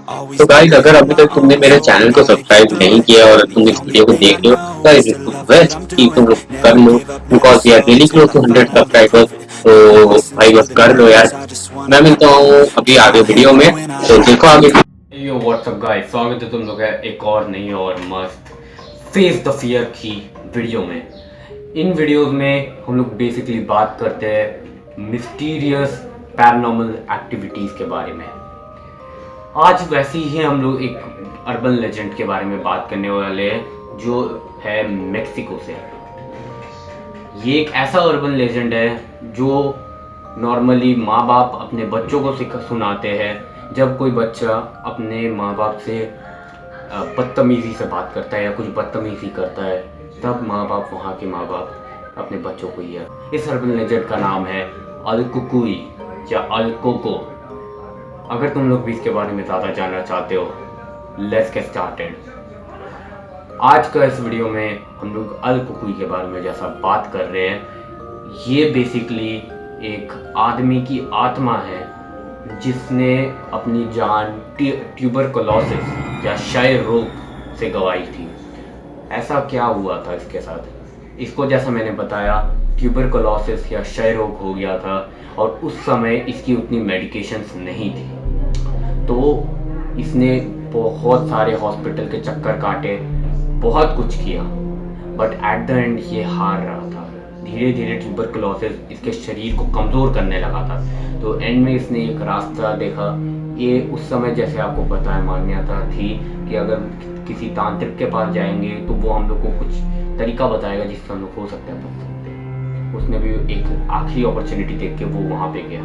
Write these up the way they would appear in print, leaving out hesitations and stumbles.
तो गाइस, अगर अभी तक तुमने मेरे चैनल को सब्सक्राइब नहीं किया और तुम इस वीडियो को देख रहे हो, गाइस इट्स बेस्ट कि तुम लोग कर लो, because we are really close to 100 subscribers. तो भाई बस कर लो यार। मैं मिलता हूँ अभी आगे वीडियो में, तो देखो आगे। यो व्हाट्सअप गाइस, स्वागत है तुम लोग है एक और नई और मस्त फेस द फियर की वीडियो में। इन वीडियोस में हम लोग बेसिकली बात करते हैं मिस्टीरियस पैरानॉर्मल एक्टिविटीज़ के बारे में। आज वैसे ही हम लोग एक अर्बन लेजेंड के बारे में बात करने वाले हैं जो है मेक्सिको से। ये एक ऐसा अर्बन लेजेंड है जो नॉर्मली माँ बाप अपने बच्चों को सुनाते हैं जब कोई बच्चा अपने माँ बाप से बदतमीज़ी से बात करता है या कुछ बदतमीज़ी करता है, तब माँ बाप वहाँ के माँ बाप अपने बच्चों को यह इस अर्बन लेजेंड का नाम है अल-कुकुई या अल-कोको। अगर तुम लोग भी इसके बारे में ज़्यादा जानना चाहते हो, लेट्स गेट स्टार्टेड। आज का इस वीडियो में हम लोग अल-कुकुई के बारे में जैसा बात कर रहे हैं, ये बेसिकली एक आदमी की आत्मा है जिसने अपनी जान ट्यूबरकुलोसिस या क्षय रोग से गंवाई थी। ऐसा क्या हुआ था इसके साथ? इसको जैसा मैंने बताया, ट्यूबरकुलोसिस या क्षय रोग हो गया था और उस समय इसकी उतनी मेडिकेशंस नहीं थी, तो इसने बहुत सारे हॉस्पिटल के चक्कर काटे, बहुत कुछ किया, बट एट द एंड ये हार रहा था। धीरे धीरे ट्यूबरकुलोसिस इसके शरीर को कमज़ोर करने लगा था, तो एंड में इसने एक रास्ता देखा। ये उस समय जैसे आपको पता है मान्यता थी कि अगर किसी तांत्रिक के पास जाएंगे तो वो हम लोग को कुछ तरीका बताएगा जिससे हम लोग हो सकते हैं बच सकते हैं। उसने भी एक आखिरी अपॉर्चुनिटी देख के वो वहाँ पे गया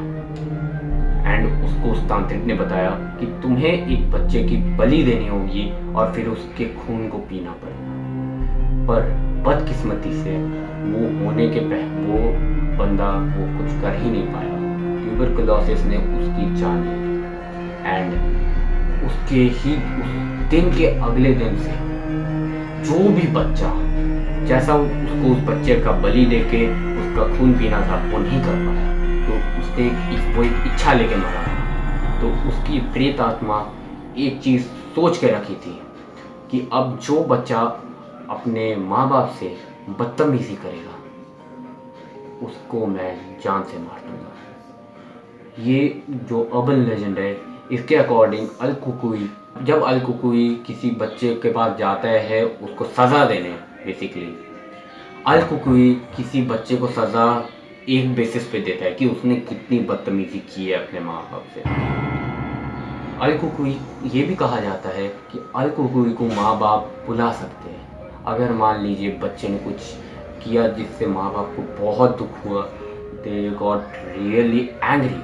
एंड उसको उस तांत्रिक ने बताया कि तुम्हें एक बच्चे की बलि देनी होगी और फिर उसके खून को पीना पड़ेगा। पर बदकिस्मती से वो होने के वो बंदा वो कुछ कर ही नहीं पाया। ट्यूबरकुलोसिस ने उसकी जान ली एंड उसके ही उस दिन के अगले दिन से जो भी बच्चा जैसा उसको उस बच्चे का बलि देके उसका खून पीना था वो नहीं कर पाया, तो उसने वो एक इच्छा लेके मरा। तो उसकी प्रेत आत्मा एक चीज़ सोच के रखी थी कि अब जो बच्चा अपने माँ बाप से बदतमीजी करेगा उसको मैं जान से मार दूंगा। ये जो अर्बन लेजेंड है, इसके अकॉर्डिंग अल-कुकुई, जब अल-कुकुई किसी बच्चे के पास जाता है उसको सज़ा देने, बेसिकली अल-कुकुई किसी बच्चे को सज़ा एक बेसिस पे देता है कि उसने कितनी बदतमीजी की है अपने माँ बाप से। अल-कुकुई ये भी कहा जाता है कि अल-कुकुई को माँ बाप बुला सकते हैं। अगर मान लीजिए बच्चे ने कुछ किया जिससे माँ बाप को बहुत दुख हुआ, दे गॉट रियली एंग्री,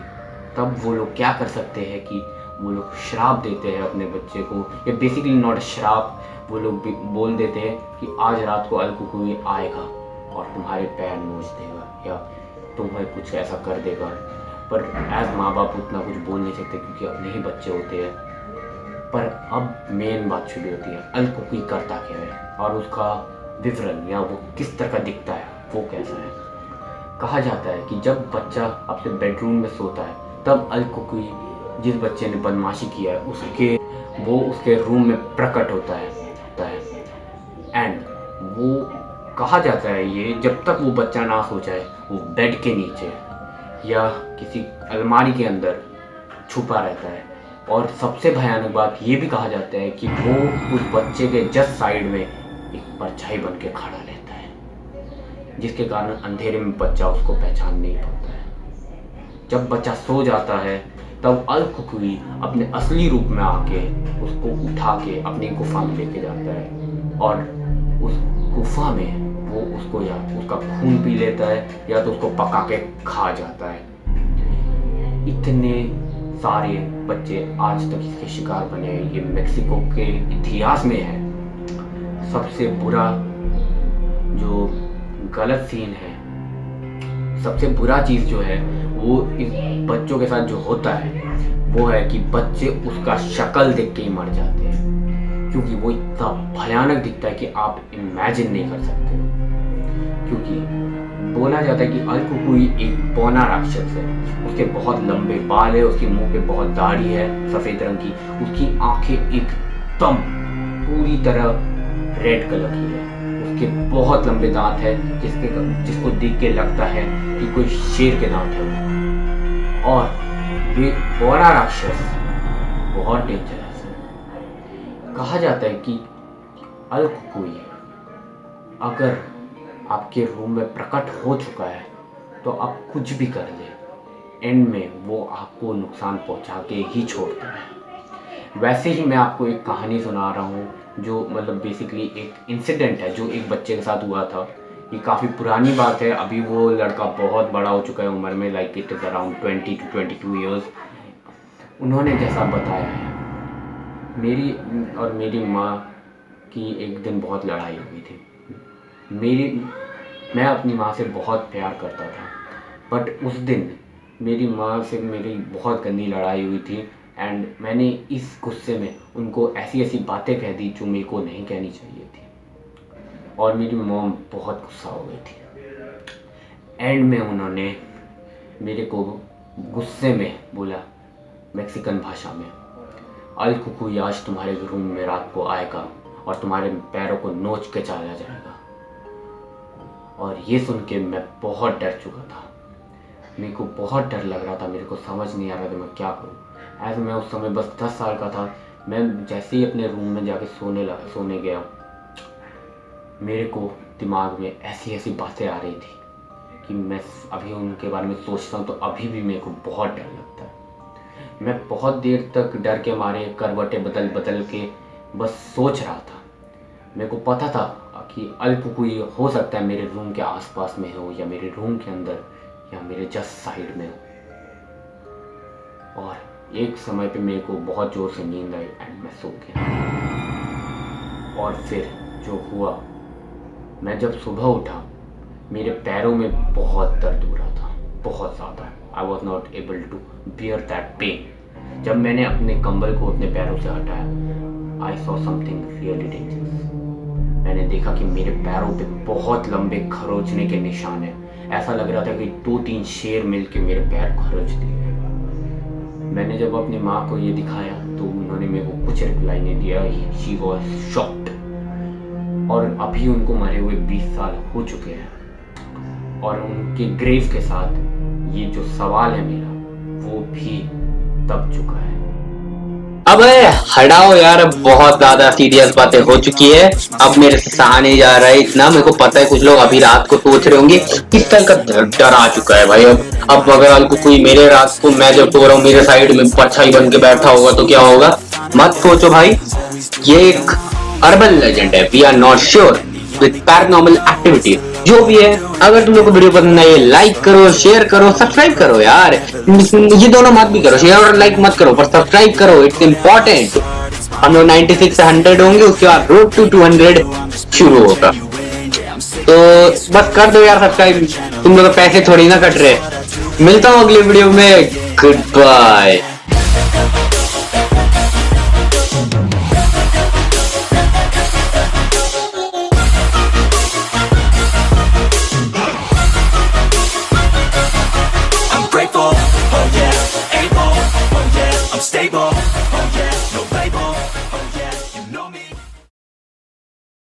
तब वो लोग क्या कर सकते हैं कि वो लोग श्राप देते हैं अपने बच्चे को, या बेसिकली नॉट श्राप, वो लोग बोल देते हैं कि आज रात को अल-कुकुई आएगा और तुम्हारे पैर नोच देगा या तुम्हें कुछ ऐसा कर देगा। पर एज माँ बाप उतना कुछ बोल नहीं सकते क्योंकि अपने ही बच्चे होते हैं। पर अब मेन बात शुरू होती है, अल-कुकुई करता क्या है और उसका विवरण या वो किस तरह का दिखता है, वो कैसा है। कहा जाता है कि जब बच्चा अपने बेडरूम में सोता है तब अल-कुकुई जिस बच्चे ने बदमाशी किया है उसके रूम में प्रकट होता है एंड वो कहा जाता है ये जब तक वो बच्चा ना सो जाए वो बेड के नीचे या किसी अलमारी के अंदर छुपा रहता है। और सबसे भयानक बात ये भी कहा जाता है कि वो उस बच्चे के जस्ट साइड में एक परछाई बन के खड़ा रहता है, जिसके कारण अंधेरे में बच्चा उसको पहचान नहीं पाता है। जब बच्चा सो जाता है तब अल-कुकुई अपने असली रूप में आके उसको उठा के अपनी गुफा में लेके जाता है और उस गुफा में वो उसको या उसका खून पी लेता है या तो उसको पका के खा जाता है। इतने सारे बच्चे आज तक इसके शिकार बने हैं। ये मेक्सिको के इतिहास में है सबसे बुरा जो गलत सीन है, सबसे बुरा चीज़ जो है वो इस बच्चों के साथ जो होता है वो है कि बच्चे उसका शक्ल देख के ही मर जाते हैं, क्योंकि वो इतना भयानक दिखता है कि आप इमेजिन नहीं कर सकते हो। क्योंकि बोला जाता है कि अलकुकुई एक पौना राक्षस है। उसके बहुत लंबे बाल है, उसके मुंह पे बहुत दाढ़ी है सफेद रंग की, उसकी आंखें एकदम पूरी तरह रेड कलर की है, उसके बहुत लंबे दांत है जिसको देख के लगता है कि कोई शेर के दांत है वो। और ये पौना राक्षस बहुत डेंजरस है। कहा जाता है कि अलकुकुई अगर आपके रूम में प्रकट हो चुका है तो आप कुछ भी कर ले, एंड में वो आपको नुकसान पहुंचा के ही छोड़ता है। वैसे ही मैं आपको एक कहानी सुना रहा हूँ जो मतलब बेसिकली एक इंसिडेंट है जो एक बच्चे के साथ हुआ था। ये काफ़ी पुरानी बात है, अभी वो लड़का बहुत बड़ा हो चुका है उम्र में, like it is around 20 to 22 years. उन्होंने जैसा बताया है, मेरी और मेरी माँ की एक दिन बहुत लड़ाई हुई थी। मैं अपनी माँ से बहुत प्यार करता था, बट उस दिन मेरी माँ से मेरी बहुत गंदी लड़ाई हुई थी, एंड मैंने इस गुस्से में उनको ऐसी ऐसी बातें कह दी जो मेरे को नहीं कहनी चाहिए थी, और मेरी मॉम बहुत गुस्सा हो गई थी। एंड में उन्होंने मेरे को गुस्से में बोला मैक्सिकन भाषा में, अलकुकुई आज तुम्हारे रूम में रात को आएगा और तुम्हारे पैरों को नोच के चला जाएगा। और ये सुन के मैं बहुत डर चुका था, मेरे को बहुत डर लग रहा था, मेरे को समझ नहीं आ रहा था मैं क्या करूँ। ऐसे मैं उस समय बस 10 साल का था। मैं जैसे ही अपने रूम में जाके सोने गया, मेरे को दिमाग में ऐसी ऐसी बातें आ रही थी कि मैं अभी उनके बारे में सोचता हूँ तो अभी भी मेरे को बहुत डर लगता है। मैं बहुत देर तक डर के मारे करवटें बदल के बस सोच रहा था। मेरे को पता था कि अलकुकुई हो सकता है मेरे रूम के आसपास में हो, या मेरे रूम के अंदर, या मेरे जस्ट साइड में हो। और एक समय पे मेरे को बहुत जोर से नींद आई एंड मैं सो गया। और फिर जो हुआ, मैं जब सुबह उठा मेरे पैरों में बहुत दर्द हो रहा था, बहुत ज़्यादा। I was not able to bear that pain. जब मैंने अपने कंबल को अपने पैरों से हटाया, I saw something really dangerous. मैंने देखा कि मेरे पैरों पे बहुत लंबे खरोचने के निशान हैं। ऐसा लग रहा था कि 2-3 शेर मिलके मेरे पैर खरोच दिए। मैंने जब अपनी माँ को ये दिखाया तो उन्होंने मेरे को कुछ रिप्लाई नहीं दिया। She was shocked. और अभी उनको मरे हुए 20 साल हो चुके हैं, और उनके ग्रेव के साथ ये जो सवाल है मेरा, वो भी दब चुका है। अबे हटाओ यार, अब बहुत ज्यादा सीरियस बातें हो चुकी है। अब मेरे से सहा नहीं जा रहा है इतना। मेरे को पता है कुछ लोग अभी रात को सोच रहे होंगे किस तरह का डर आ चुका है भाई। अब अगर अलकुकुई मेरे रात को, मैं जब सो रहा हूँ, मेरे साइड में परछाई बन के बैठा होगा तो क्या होगा? मत सोचो भाई, ये एक अर्बन लेजेंड है। We are not sure with paranormal activity. जो भी है, अगर तुम लोग को वीडियो पसंद आई, लाइक करो, शेयर करो, सब्सक्राइब करो यार। ये दोनों मत भी करो, शेयर और लाइक मत करो, पर सब्सक्राइब करो, इट्स इम्पोर्टेंट। हम लोग 96 से 100 होंगे, उसके बाद रोड टू 200 शुरू होगा। तो बस कर दो यार सब्सक्राइब, तुम लोग पैसे थोड़ी ना कट रहे। मिलता हूँ अगले वीडियो में, गुड बाय।